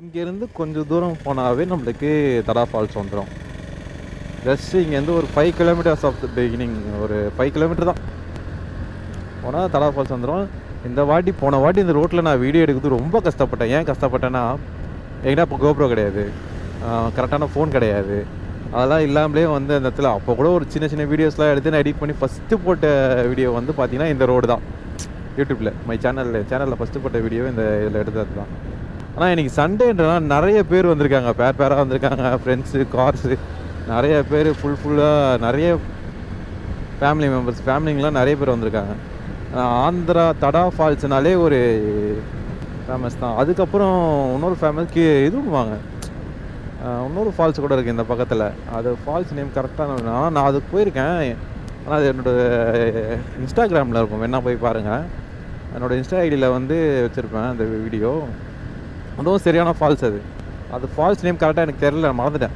இங்கேருந்து கொஞ்சம் தூரம் போனாவே நம்மளுக்கு தடா ஃபால்ஸ் வந்துடும். ஜஸ்ட் இங்கேருந்து ஒரு 5 கிலோமீட்டர்ஸ் ஆஃப் த பிகினிங், ஒரு 5 கிலோமீட்டர் தான் போனால் தடா ஃபால்ஸ் வந்துடும். போன வாட்டி இந்த ரோட்டில் நான் வீடியோ எடுக்கிறது ரொம்ப கஷ்டப்பட்டேன். ஏன் கஷ்டப்பட்டேன்னா, எங்கிட்ட இப்போ கோப்ரோ கிடையாது, கரெக்டான ஃபோன் கிடையாது, அதெல்லாம் இல்லாமலே வந்து அந்த இடத்துல அப்போ கூட ஒரு சின்ன சின்ன வீடியோஸ்லாம் எடுத்து நான் எடிட் பண்ணி ஃபஸ்ட்டு போட்ட வீடியோ வந்து பார்த்தீங்கன்னா இந்த ரோடு தான். யூடியூப்பில் சேனலில் ஃபஸ்ட்டு போட்ட வீடியோ இந்த இதில் எடுத்தது தான். ஆனால் இன்றைக்கி சண்டேன்றனா நிறைய பேர் வந்திருக்காங்க, பேராக வந்திருக்காங்க, ஃப்ரெண்ட்ஸு, கார்ஸு, நிறைய பேர் ஃபுல்லாக நிறைய ஃபேமிலிங்கெலாம் நிறைய பேர் வந்திருக்காங்க. ஆந்திரா தடா ஃபால்ஸ்னாலே ஒரு ஃபேமஸ் தான். அதுக்கப்புறம் இன்னொரு ஃபேமஸ்க்கு இதுவாங்க, இன்னொரு ஃபால்ஸ் கூட இருக்குது இந்த பக்கத்தில். அது ஃபால்ஸ் நேம் கரெக்டாக நான் அதுக்கு போயிருக்கேன். ஆனால் அது என்னோடய இன்ஸ்டாகிராமில் இருக்கும், வேணா போய் பாருங்கள். என்னோடய இன்ஸ்டா ஐடியில் வந்து வச்சுருப்பேன் அந்த வீடியோ. அதுவும் சரியான ஃபால்ஸ். அது ஃபால்ஸ் நேம் கரெக்டாக எனக்கு தெரியல, மறந்துட்டேன்.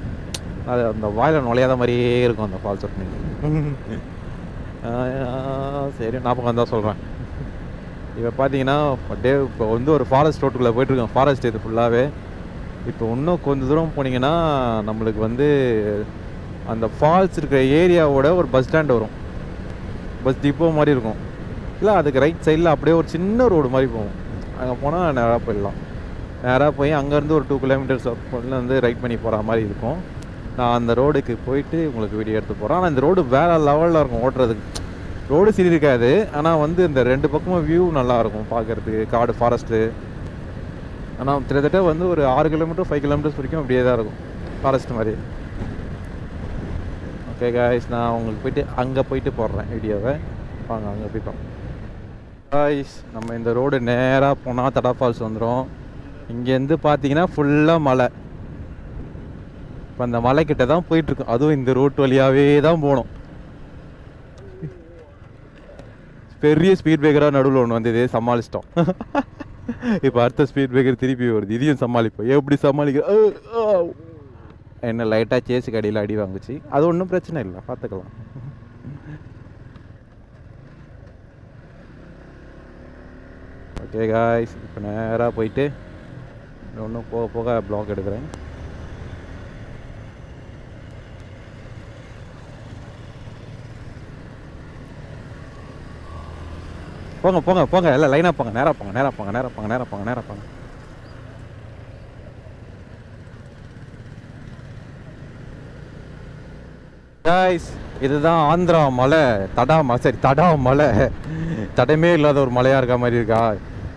அது அந்த வாயில் நுழையாத மாதிரியே இருக்கும் அந்த ஃபால்ஸ் நீங்கள். சரி, ஞாபகம் தான் சொல்கிறேன். இப்போ பார்த்தீங்கன்னா இப்போ வந்து ஒரு ஃபாரஸ்ட் ரோட்டுக்குள்ளே போய்ட்டுருக்கோம். ஃபாரஸ்ட் இது ஃபுல்லாகவே. இப்போ இன்னும் கொஞ்சம் தூரம் போனீங்கன்னா நம்மளுக்கு வந்து அந்த ஃபால்ஸ் இருக்கிற ஏரியாவோட ஒரு பஸ் ஸ்டாண்ட் வரும், பஸ் டிப்போ மாதிரி இருக்கும். இல்லை, அதுக்கு ரைட் சைடில் அப்படியே ஒரு சின்ன ரோடு மாதிரி போகும். அங்கே போனால் நேராக போயிடலாம். நேராக போய் அங்கேருந்து ஒரு 2 கிலோமீட்டர்ஸ் வந்து ரைட் பண்ணி போகிற மாதிரி இருக்கும். நான் அந்த ரோடுக்கு போயிட்டு உங்களுக்கு வீடியோ எடுத்து போகிறேன். ஆனால் இந்த ரோடு வேறு லெவலில் இருக்கும் ஓட்டுறதுக்கு. ரோடு சரி இருக்காது, ஆனால் வந்து இந்த 2 பக்கமும் வியூ நல்லாயிருக்கும் பார்க்குறதுக்கு, காடு, ஃபாரஸ்ட்டு. ஆனால் கிட்டத்தட்ட வந்து ஒரு 6 கிலோமீட்டர் 5 கிலோமீட்டர்ஸ் வரைக்கும் அப்படியே தான் இருக்கும், ஃபாரஸ்ட் மாதிரி. ஓகே காய்ஸ், நான் உங்களுக்கு போயிட்டு அங்கே போயிட்டு போடுறேன் வீடியோவை. வாங்க அங்கே போய்ப்போம் காய்ஸ். நம்ம இந்த ரோடு நேராக போனால் தடா ஃபால்ஸ் வந்துடும். இங்கேருந்து பார்த்தீங்கன்னா ஃபுல்லாக மலை. இப்போ அந்த மலைக்கிட்ட தான் போயிட்டுருக்கோம். அதுவும் இந்த ரோட்டு வழியாகவே தான் போகணும். பெரிய ஸ்பீட் பிரேக்கராக நடுவில் ஒன்று வந்து இதே சமாளிச்சிட்டோம். இப்போ அடுத்த ஸ்பீட் பிரேக்கர் திருப்பி வருது, இதையும் சமாளிப்போம். எப்படி சமாளிக்கிற? என்ன லைட்டாக சேஸுக்கு அடியில் அடி வாங்குச்சு, அது ஒன்றும் பிரச்சனை இல்லை, பார்த்துக்கலாம். ஓகே காய்ஸ், இப்போ நேராக போயிட்டு ஒன்றும் போக போக ப்ளாக் எடுக்கிறேன். போங்க போங்க போங்க, எல்லாம் லைனாக போங்க, நேராக போங்க, நேராக போங்க, நேராக போங்க, நேராக போங்க, நேராக போங்க. காய்ஸ், இதுதான் ஆந்திரா மலை, தடா மலை. தடமே இல்லாத ஒரு மலையாக இருக்க மாதிரி இருக்கா.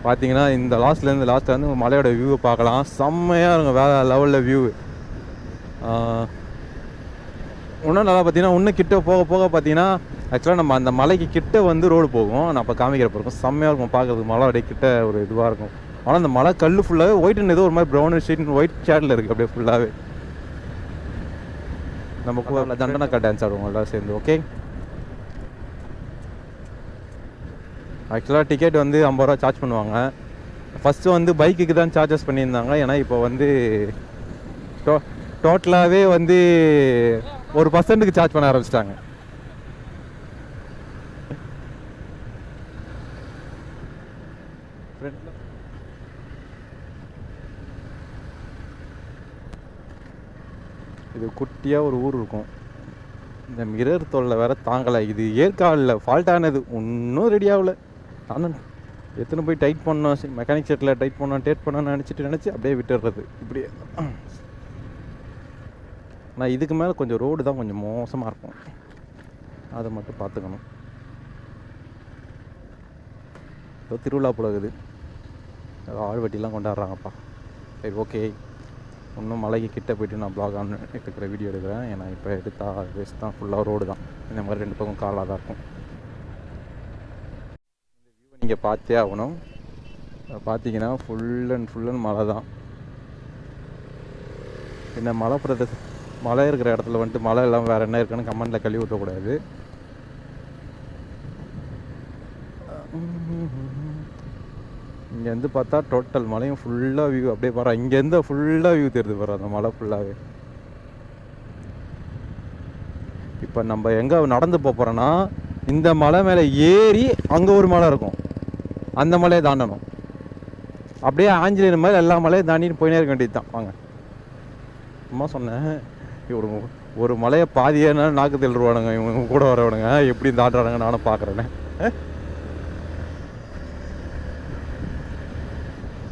பார்த்தீங்கன்னா இந்த லாஸ்ட்லேருந்து வந்து மலையோட வியூவை பார்க்கலாம். செம்மையாக இருக்கும், வேறு லெவலில் வியூ. இன்னும் நல்லா பார்த்தீங்கன்னா இன்னும் கிட்ட போக போக பார்த்தீங்கன்னா ஆக்சுவலாக நம்ம அந்த மலைக்கு கிட்ட வந்து ரோடு போகும். நான் இப்போ காமிக்கிறப்ப இருக்கும், செம்மையாக இருக்கும் பார்க்குறதுக்கு. மலை அப்படியே கிட்ட ஒரு இதுவாக இருக்கும். ஆனால் அந்த மலை கல் ஃபுல்லாகவே ஒயிட்னு ஏதோ ஒரு மாதிரி ப்ரௌன் ஷீட் ஒயிட் ஷேடில் இருக்குது அப்படியே ஃபுல்லாகவே. நம்ம கூட தண்டனக்கா டான்ஸ் ஆடுவோம் எல்லாம் சேர்ந்து. ஓகே, ஆக்சுவலாக டிக்கெட் வந்து 50 ரூபா சார்ஜ் பண்ணுவாங்க. ஃபஸ்ட்டு வந்து பைக்குக்கு தான் சார்ஜஸ் பண்ணியிருந்தாங்க. ஏன்னா இப்போ வந்து டோட்டலாகவே வந்து 1% சார்ஜ் பண்ண ஆரம்பிச்சிட்டாங்க. இது குட்டியாக ஒரு ஊர் இருக்கும். இந்த மிரர் தொல்லை வேறு தாங்கலை. இது ஏற்காடில் ஃபால்ட்டானது, ஒன்றும் ரெடி ஆகலை. ஆனால் எத்தனை போய் டைட் பண்ணோம், மெக்கானிக் செட்டில் டைட் பண்ணோன்னு நினச்சி அப்படியே விட்டுடுறது இப்படியே. ஆனால் இதுக்கு மேலே கொஞ்சம் ரோடு தான் கொஞ்சம் மோசமாக இருக்கும், அதை மட்டும் பார்த்துக்கணும். ஏதோ திருவிழா போலகுது, ஏதோ ஆழ்வட்டிலாம் கொண்டாடுறாங்கப்பா. சரி, ஓகே. இன்னும் மலைக்கு கிட்டே போய்ட்டு நான் ப்ளாக் ஆன் எடுக்கிற வீடியோ எடுக்கிறேன். ஏன்னா இப்போ எடுத்தால் வேஸ்ட் தான், ஃபுல்லாக ரோடு தான். இந்த மாதிரி 2 பக்கம் காலாக தான் இருக்கும். இந்த வியூவை நீங்கள் பார்த்தே ஆகணும். பார்த்தீங்கன்னா ஃபுல் அண்ட் மலை தான். இந்த மலை இருக்கிற இடத்துல வந்துட்டு மலை எல்லாம் வேறு என்ன இருக்குன்னு கமெண்டில் கழுவி ஊற்றக்கூடாது. இங்கேருந்து பார்த்தா டோட்டல் மலையும் ஃபுல்லாக வியூ அப்படியே பாரு. இங்கேருந்து ஃபுல்லாக வியூ தெரியுது பாரு, அந்த மலை ஃபுல்லாகவே. இப்போ நம்ம எங்கே நடந்து போகிறோன்னா இந்த மலை மேலே ஏறி அங்கே ஒரு மலை இருக்கும், அந்த மலையை தாண்டணும். அப்படியே ஆஞ்சநேயர் மாதிரி எல்லா மலையும் தாண்டின்னு போயினே இருக்க வேண்டியது தான். வாங்க, சும்மா சொன்னேன். ஒரு மலையை பாதியான நாக்கு தள்ளுருவானுங்க இவங்க கூட வரவனுங்க. எப்படி தாண்டுறானுங்க நானும் பார்க்குறேன்னு.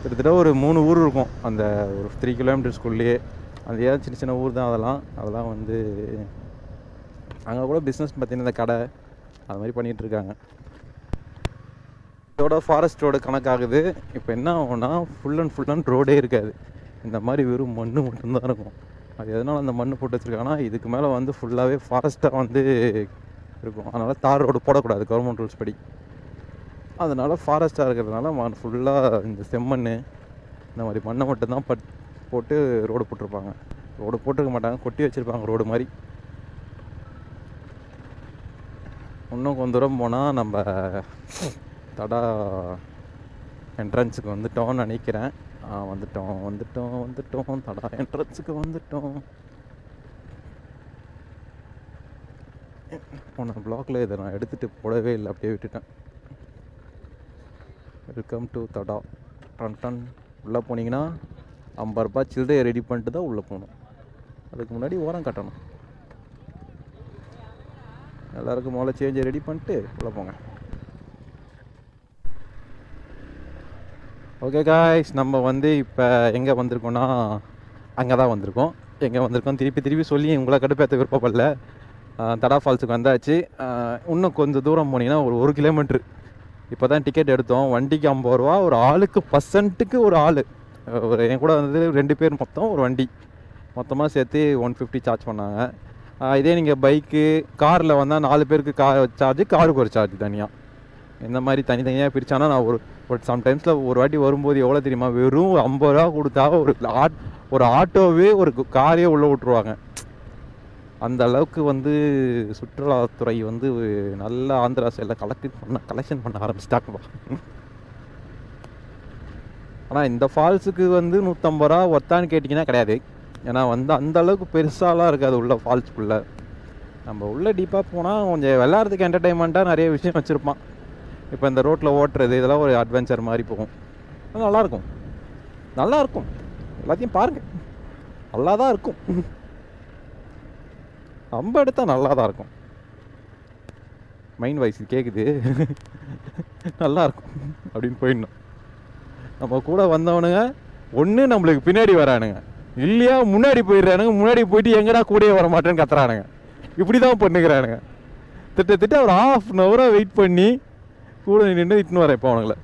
கிட்டத்தட்ட ஒரு 3 ஊர் இருக்கும் அந்த ஒரு 3 கிலோமீட்டர்ஸ்குள்ளேயே. அது ஏதாவது சின்ன சின்ன ஊர் தான். அதெல்லாம் வந்து அங்கே கூட பிஸ்னஸ் பார்த்தீங்கன்னா இந்த கடை அது மாதிரி பண்ணிகிட்ருக்காங்க. இதோட ஃபாரஸ்ட் ரோடு கணக்காகுது. இப்போ என்ன ஆகும்னா ஃபுல் அண்ட் ரோடே இருக்காது. இந்த மாதிரி வெறும் மண் மட்டும்தான் இருக்கும். அது எதனால் அந்த மண் போட்டு வச்சுருக்காங்கன்னா இதுக்கு மேலே வந்து ஃபுல்லாகவே ஃபாரஸ்ட்டாக வந்து இருக்கும். அதனால் தார் ரோடு போடக்கூடாது கவர்மெண்ட் ரூல்ஸ் படி. அதனால் ஃபாரஸ்ட்டாக இருக்கிறதுனால ஃபுல்லாக இந்த செம்மண் இந்த மாதிரி மண்ணை மட்டும்தான் போட்டு ரோடு போட்டிருப்பாங்க. ரோடு போட்டிருக்க மாட்டாங்க, கொட்டி வச்சுருப்பாங்க ரோடு மாதிரி. இன்னும் கொஞ்சம் தூரம் போனால் நம்ம தடா என்ட்ரன்ஸுக்கு வந்துட்டோம்னு நினைக்கிறேன். வந்துட்டோம் தடா என்ட்ரன்ஸுக்கு வந்துட்டோம். போன பிளாக்ல இதை நான் எடுத்துகிட்டு போடவே இல்லை, அப்படியே விட்டுட்டேன். Welcome to Tada. டன் உள்ளே போனீங்கன்னா 50 ரூபாய் சில்லறையை ரெடி பண்ணிட்டு தான் உள்ளே போகணும். அதுக்கு முன்னாடி ஓரம் கட்டணும். எல்லாருக்கும் முதல்ல சேஞ்சை ரெடி பண்ணிட்டு உள்ளே போங்க. ஓகே காய்ஸ், நம்ம வந்து இப்போ எங்கே வந்திருக்கோன்னா அங்கே தான் வந்திருக்கோம். எங்கே வந்திருக்கோம் திருப்பி சொல்லி உங்களை கடுப்பேற்ற விருப்பப்படல. தடா ஃபால்ஸுக்கு வந்தாச்சு. இன்னும் கொஞ்சம் தூரம் போனீங்கன்னா ஒரு கிலோமீட்ரு. இப்போ தான் டிக்கெட் எடுத்தோம். வண்டிக்கு 50 ரூபா, ஒரு ஆளுக்கு பர்சன்ட்டுக்கு ஒரு ஆள். ஒரு என் கூட வந்து 2 பேர் மொத்தம் ஒரு வண்டி. மொத்தமாக சேர்த்து 150 சார்ஜ் பண்ணாங்க. இதே நீங்கள் பைக்கு காரில் வந்தால் 4 பேருக்கு சார்ஜு, காருக்கு ஒரு சார்ஜ் தனியாக. இந்த மாதிரி தனித்தனியாக பிரித்தானா நான் ஒரு சம்டைம்ஸில் ஒரு வாட்டி வரும்போது எவ்வளோ தெரியுமா, வெறும் 50 ரூபா கொடுத்தா ஒரு ஆட்டோவே ஒரு காரையே உள்ளே விட்ருவாங்க. அந்த அளவுக்கு வந்து சுற்றுலாத்துறை வந்து நல்ல ஆந்திரா சைடில் கலெக்ஷன் பண்ண ஆரம்பிச்சிட்டாங்கப்பா. ஆனால் இந்த ஃபால்ஸுக்கு வந்து 150 ரூபா ஒத்தான்னு கேட்டிங்கன்னா கிடையாது. ஏன்னா வந்து அந்த அளவுக்கு பெருசாலாம் இருக்காது உள்ள ஃபால்ஸுக்குள்ளே. நம்ம உள்ளே டீப்பாக போனால் கொஞ்சம் விளையாடுறதுக்கு என்டர்டைன்மெண்ட்டாக நிறைய விஷயம் வச்சுருப்பான். இப்போ இந்த ரோட்டில் ஓட்டுறது இதெல்லாம் ஒரு அட்வென்ச்சர் மாதிரி போகும். நல்லாயிருக்கும். எல்லாத்தையும் பாருங்கள், நல்லா தான் இருக்கும். ரொம்ப எடுத்தால் நல்லா தான் இருக்கும். மைண்ட் வாய்ஸ் கேட்குது, நல்லாயிருக்கும் அப்படின்னு போயிடணும். நம்ம கூட வந்தவனுங்க ஒன்று நம்மளுக்கு பின்னாடி வரானுங்க, இல்லையா முன்னாடி போயிடுறானுங்க. முன்னாடி போயிட்டு எங்கடா கூடயே வர மாட்டேன்னு கத்துறானுங்க. இப்படி தான் பண்ணுகிறானுங்க. திட்டத்திட்ட ஒரு 1/2 hour வெயிட் பண்ணி கூட நின்று இட்டுன்னு வரேன் இப்போ அவனுங்களை.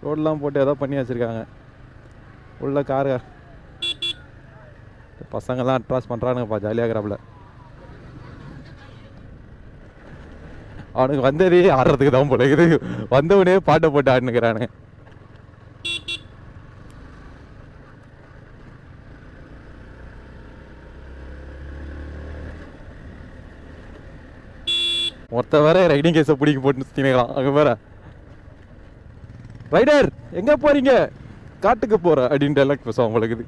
ரோடெலாம் போட்டு ஏதோ பண்ணி வச்சுருக்காங்க. உள்ள காரு பசங்கள்லாம் அட்ராஸ் பண்ணுறானுங்கப்பா, ஜாலியாகிறாப்புல. அவனுக்கு வந்ததே ஆடுறதுக்கு தான் போல இது. வந்தவனே பாட்டை போட்டு ஆடுனுக்கிறானுங்க. மொத்த வேற ரைடிங் கேஸை பிடிக்க போட்டு சுற்றினுக்கலாம். அங்கே வேற ரைடர் எங்கே போகிறீங்க, காட்டுக்கு போகிற அப்படின்ட்டு எல்லாம் பேசுவோம் அவங்களுக்கு. இது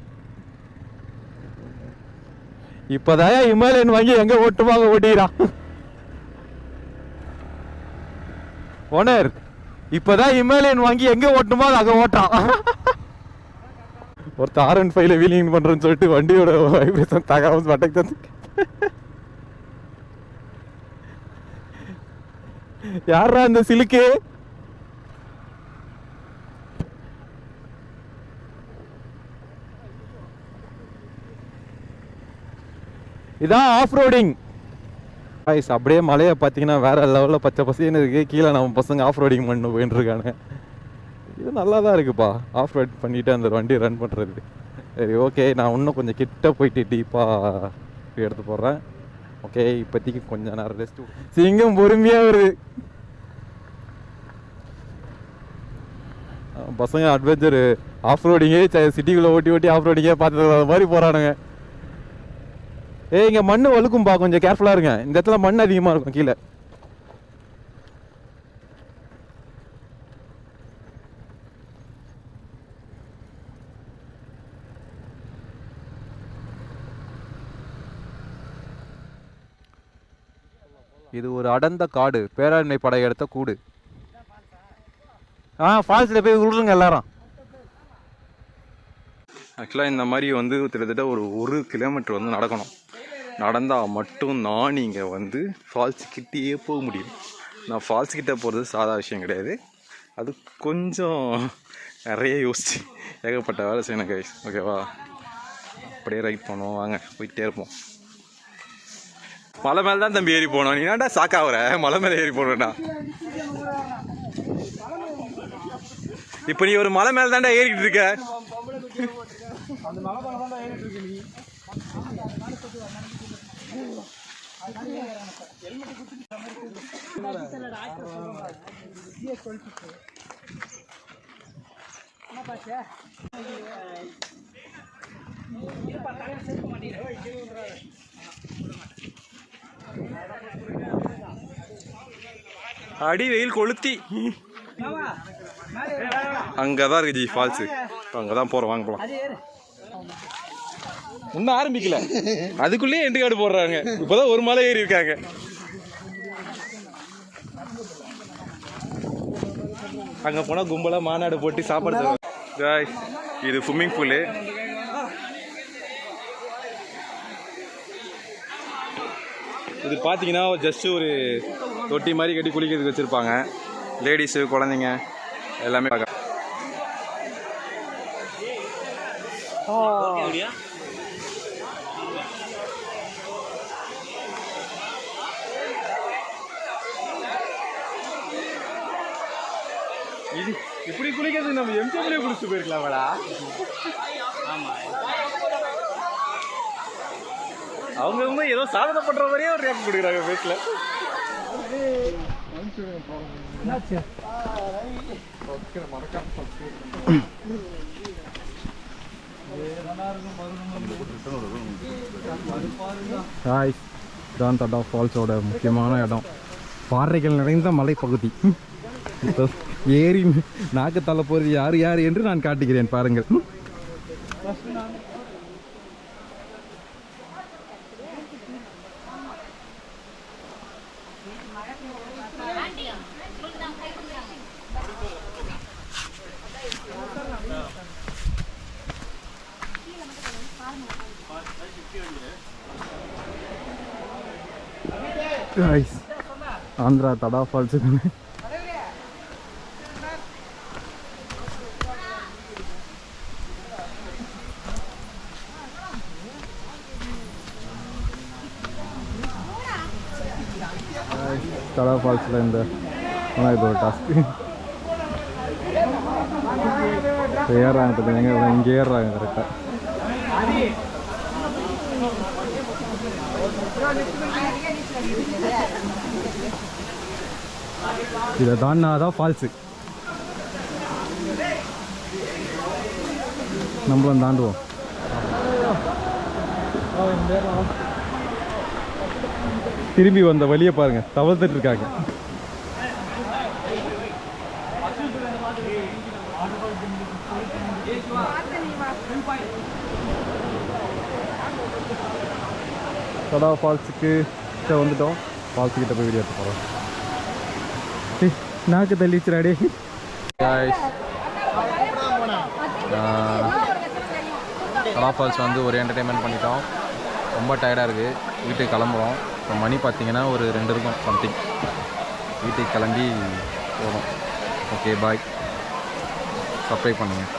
இப்போதான் இமாலயன் வாங்கி எங்கே ஓட்டுவாங்க ஓட்டிக்கிறான் ஓனர். இப்போதான் இமாலயன் வாங்கி எங்கே ஓட்டுமோ அங்கே ஓட்டான். ஒருத்தர் R15 வீலிங் பண்ணுறேன்னு சொல்லிட்டு வண்டியோட வைப்ரேஷன் தகவல் பட்டக்கு தந்து. யாரா இந்த சிலுக்கு? இதான் ஆஃப் ரோடிங். அப்படியே மலையை பார்த்தீங்கன்னா வேற லெவலில் பச்சை பசேன்னு இருக்குது. கீழே நம்ம பசங்க ஆஃப் ரோடிங் பண்ண போயின்னு இருக்கானுங்க. இது நல்லா தான் இருக்குப்பா, ஆஃப் ரோட் பண்ணிவிட்டு அந்த வண்டி ரன் பண்ணுறது. சரி ஓகே, நான் இன்னும் கொஞ்சம் கிட்ட போயிட்டு டீப்பாக எடுத்து போடுறேன். ஓகே, இப்போதைக்கு கொஞ்சம் நேரம் ரெஸ்ட். சிங்கம் பொறுமையாக வருது. பசங்க அட்வென்ச்சர் ஆஃப் ரோடிங்கே சிட்டிக்குள்ளே ஓட்டி ஆஃப் ரோடிங்கே பார்த்து மாதிரி போகிறானுங்க. இங்கே மண் வழுக்கும்பா, கொஞ்சம் கேர்ஃபுல்லாக இருங்க. இந்த இடத்துல மண் அதிகமாக இருக்கும் கீழே. இது ஒரு அடர்ந்த காடு, பேராண்மை படை எடுத்த கூடு. ஃபால்ஸில் போய் விழுறங்க எல்லாரும். ஆக்சுவலாக இந்த மாதிரி வந்து கிட்டத்தட்ட ஒரு 1 கிலோமீட்டர் வந்து நடக்கணும். நடந்தால் மட்டும்தான் நீங்கள் வந்து ஃபால்ஸ் கிட்டேயே போக முடியும். நான் ஃபால்ஸ் கிட்டே போகிறது சாதா விஷயம் கிடையாது. அது கொஞ்சம் நிறைய யோசிச்சு ஏகப்பட்ட வேலை செய்யணும் கைஸ். ஓகேவா? அப்படியே ரைட் பண்ணுவோம், வாங்க போயிட்டே இருப்போம். மலை மேலே தான் தம்பி ஏறி போனோம். நீ ஏன்டா சாக்காவற? மலை மேலே ஏறி போனேன்டா. இப்போ நீ ஒரு மலை மேலே தான்டா ஏறிக்கிட்டு இருக்க. அடி வெயில் கொளுத்தி. அங்கதான் இருக்கு ஜி ஃபால்ஸ். அங்கதான் போறோம், வாங்க போலாம். இன்னும் ஆரம்பிக்கல, அதுக்குள்ளேயே எண்டு கார்டு போடுறாங்க. இப்பதான் ஒரு மலை ஏறி இருக்காங்க. அங்க போனா கும்பலா மாநாடு போட்டு சாப்பாடு தருவாங்க. இது ஸ்விம்மிங் பூலு. இது பார்த்தீங்கன்னா ஜஸ்ட் ஒரு தொட்டி மாதிரி கட்டி குளிக்கிறதுக்கு வச்சுருப்பாங்க. லேடிஸு, குழந்தைங்க எல்லாமே பார்க்க. இது இப்படி குளிக்கிறதுக்கு நம்ம எம்ஜிஎம்லேயே குளிச்சுட்டு போயிருக்கலாமடா. அவங்க ஏதோ சாதனை பண்ற மாதிரியே ஒரு ரியாக்ட் கொடுக்குறாங்க பேஸ்ல. டாடா ஃபால்ஸோட முக்கியமான இடம், பாறைகள் நிறைந்த மலைப்பகுதி. இப்போ ஏறி நாக்கு தள்ள போகிறது யார் யார் என்று நான் காட்டுகிறேன், பாருங்கள். ஆந்திரா தடா ஃபால்ஸ். தடா ஃபால்ஸில் இந்த இது ஒரு டாஸ்க்கு ஏறுறாங்க. எங்கே இங்கே ஏறுறாங்க கரெக்டாக. இதை தாண்டாதான் ஃபால்ஸு. நம்மளும் தாண்டுவோம். திரும்பி வந்த வழியை பாருங்க, தவழ்ந்துட்டு இருக்காங்க. தடா ஃபால்ஸுக்கு வந்துட்டோம். ஃபால்ஸு கிட்ட போய் வீடியோ எடுத்து போகிறோம். நாக்கு தள்ளிச்சுடாடே. தடா ஃபால்ஸ் வந்து ஒரு என்டர்டெயின்மெண்ட் பண்ணிட்டோம். ரொம்ப டயர்டாக இருக்குது, வீட்டுக்கு கிளம்புறோம். இப்போ மணி பார்த்தீங்கன்னா ஒரு 2 இருக்கும் சம்திங். வீட்டுக்கு கிளம்பி போகிறோம். Okay bye. சப்ஸ்கிரைப் பண்ணுங்கள்.